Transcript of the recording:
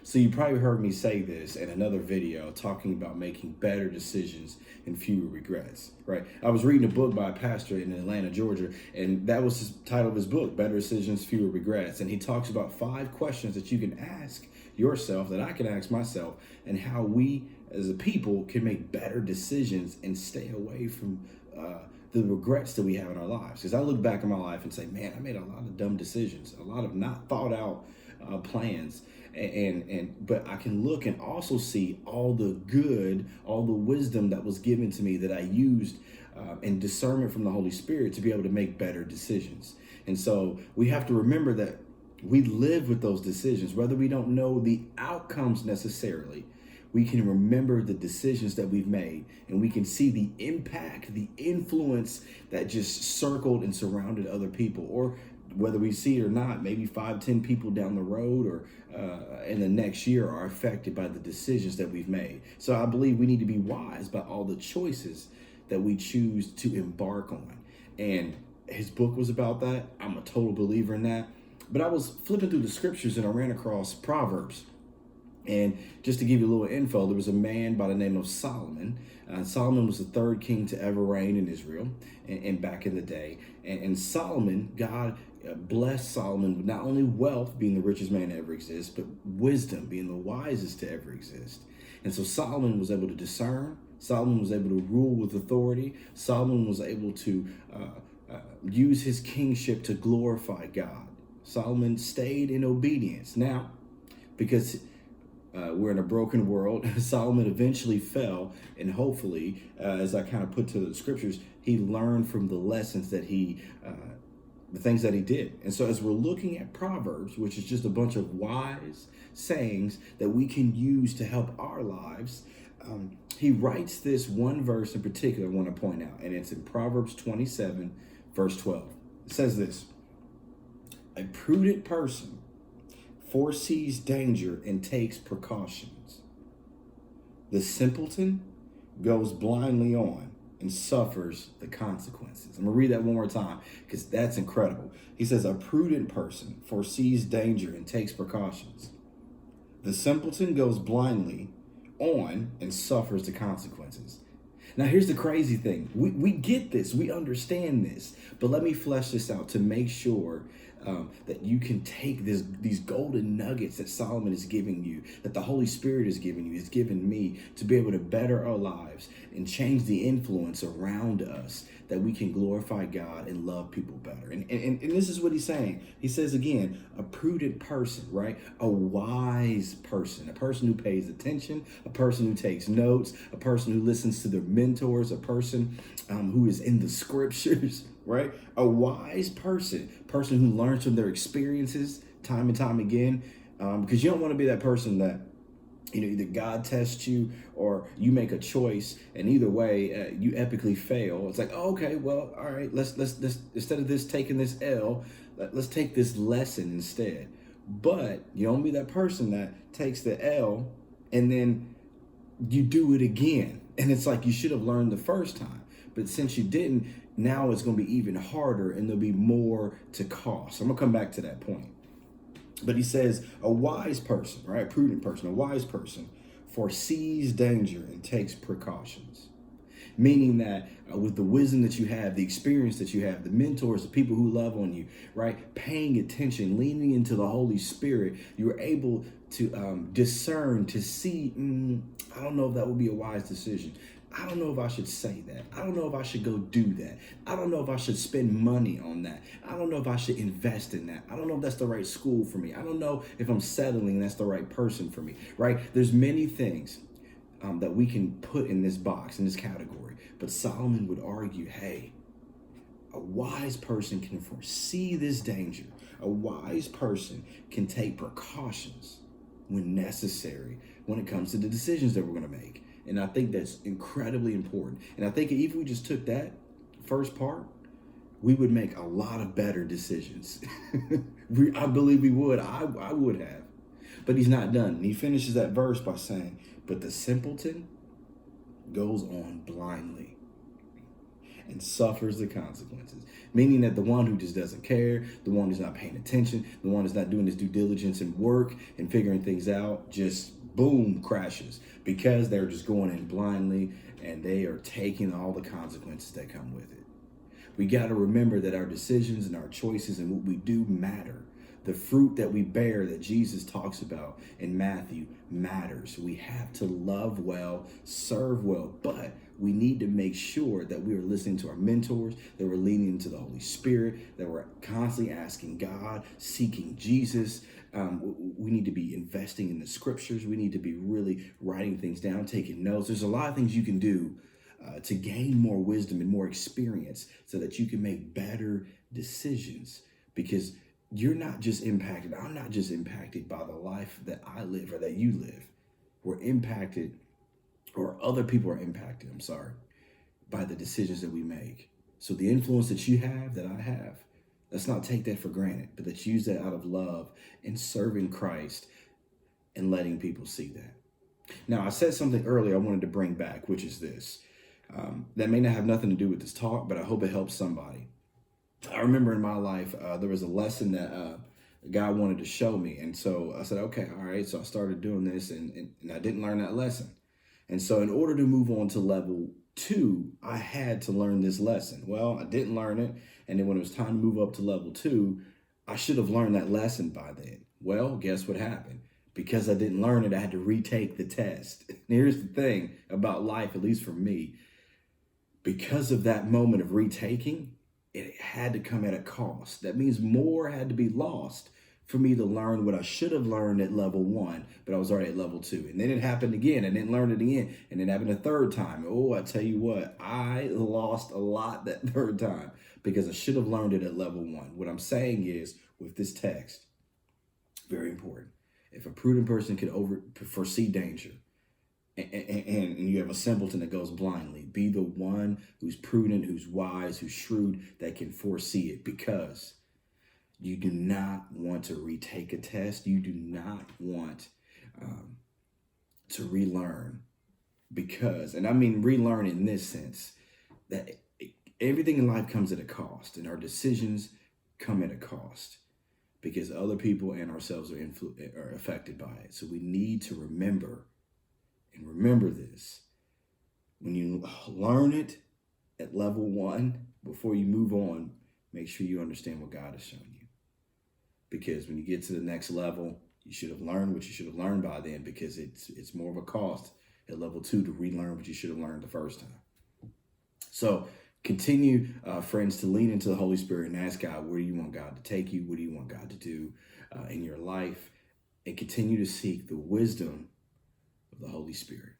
So you probably heard me say this in another video talking about making better decisions and fewer regrets, right? I was reading a book by a pastor in Atlanta, Georgia, and that was the title of his book, Better Decisions, Fewer Regrets. And he talks about 5 questions that you can ask yourself, that I can ask myself, and how we as a people can make better decisions and stay away from the regrets that we have in our lives. Because I look back in my life and say, man, I made a lot of dumb decisions, a lot of not thought out plans. But I can look and also see all the good, all the wisdom that was given to me that I used and discernment from the Holy Spirit to be able to make better decisions. And so we have to remember that we live with those decisions, whether we don't know the outcomes necessarily. We can remember the decisions that we've made, and we can see the impact, the influence that just circled and surrounded other people, or whether we see it or not, maybe 5, 10 people down the road or in the next year are affected by the decisions that we've made. So I believe we need to be wise about all the choices that we choose to embark on. And his book was about that. I'm a total believer in that. But I was flipping through the scriptures and I ran across Proverbs. And just to give you a little info, there was a man by the name of Solomon. Solomon was the 3rd king to ever reign in Israel and back in the day. And Solomon, God blessed Solomon with not only wealth, being the richest man to ever exist, but wisdom, being the wisest to ever exist. And so Solomon was able to discern. Solomon was able to rule with authority. Solomon was able to use his kingship to glorify God. Solomon stayed in obedience. Now, because we're in a broken world, Solomon eventually fell, and hopefully, as I kind of put to the scriptures, he learned from the lessons that the things that he did. And so as we're looking at Proverbs, which is just a bunch of wise sayings that we can use to help our lives, he writes this one verse in particular I want to point out, and it's in Proverbs 27, verse 12. It says this: a prudent person foresees danger and takes precautions. The simpleton goes blindly on and suffers the consequences. I'm gonna read that one more time because that's incredible. He says, a prudent person foresees danger and takes precautions. The simpleton goes blindly on and suffers the consequences. Now, here's the crazy thing. We get this. We understand this. But let me flesh this out to make sure that you can take these golden nuggets that Solomon is giving you, that the Holy Spirit is giving you, is giving me, to be able to better our lives and change the influence around us, that we can glorify God and love people better. And this is what he's saying. He says again, a prudent person, right? A wise person, a person who pays attention, a person who takes notes, a person who listens to their mentors, a person who is in the scriptures, right? A wise person who learns from their experiences time and time again, because you don't want to be that person that, either God tests you or you make a choice, and either way, you epically fail. It's like, oh, okay, well, all right, let's instead of this taking this L, let's take this lesson instead. But you don't be that person that takes the L and then you do it again, and it's like you should have learned the first time, but since you didn't, now it's going to be even harder, and there'll be more to cost. I'm gonna come back to that point. But he says a wise person, right? Prudent person, a wise person foresees danger and takes precautions. Meaning that with the wisdom that you have, the experience that you have, the mentors, the people who love on you, right? Paying attention, leaning into the Holy Spirit, you're able to discern, to see, I don't know if that would be a wise decision. I don't know if I should say that. I don't know if I should go do that. I don't know if I should spend money on that. I don't know if I should invest in that. I don't know if that's the right school for me. I don't know if I'm settling, that's the right person for me, right? There's many things that we can put in this box, in this category. But Solomon would argue, hey, a wise person can foresee this danger. A wise person can take precautions when necessary when it comes to the decisions that we're going to make. And I think that's incredibly important. And I think if we just took that first part, we would make a lot of better decisions. I believe we would. I would have. But he's not done. And he finishes that verse by saying, but the simpleton goes on blindly. and suffers the consequences. Meaning that the one who just doesn't care, the one who's not paying attention, the one who's not doing his due diligence and work and figuring things out, just boom, crashes because they're just going in blindly and they are taking all the consequences that come with it. We got to remember that our decisions and our choices and what we do matter. The fruit that we bear that Jesus talks about in Matthew matters. We have to love well, serve well, but we need to make sure that we are listening to our mentors, that we're leaning into the Holy Spirit, that we're constantly asking God, seeking Jesus. We need to be investing in the scriptures. We need to be really writing things down, taking notes. There's a lot of things you can do to gain more wisdom and more experience so that you can make better decisions, because you're not just impacted. I'm not just impacted by the life that I live or that you live. We're impacted, or other people are impacted, by the decisions that we make. So the influence that you have, that I have, let's not take that for granted, but let's use that out of love and serving Christ and letting people see that. Now, I said something earlier I wanted to bring back, which is this. That may not have nothing to do with this talk, but I hope it helps somebody. I remember in my life, there was a lesson that God wanted to show me. And so I said, okay, all right. So I started doing this and I didn't learn that lesson. And so in order to move on to level 2, I had to learn this lesson. Well, I didn't learn it. And then when it was time to move up to level 2, I should have learned that lesson by then. Well, guess what happened? Because I didn't learn it, I had to retake the test. And here's the thing about life, at least for me, because of that moment of retaking, it had to come at a cost. That means more had to be lost for me to learn what I should have learned at level 1, but I was already at level 2. And then it happened again. I didn't learn it again. And it happened a third time. Oh, I tell you what, I lost a lot that third time because I should have learned it at level 1. What I'm saying is, with this text, very important. If a prudent person can foresee danger, and you have a simpleton that goes blindly, be the one who's prudent, who's wise, who's shrewd, that can foresee it, because you do not want to retake a test. You do not want to relearn, because, and I mean relearn in this sense, that everything in life comes at a cost, and our decisions come at a cost, because other people and ourselves are affected by it. So we need to remember this. When you learn it at level 1, before you move on, make sure you understand what God has shown you. Because when you get to the next level, you should have learned what you should have learned by then, because it's more of a cost at level 2 to relearn what you should have learned the first time. So continue, friends, to lean into the Holy Spirit and ask God, where do you want God to take you? What do you want God to do in your life? And continue to seek the wisdom of the Holy Spirit.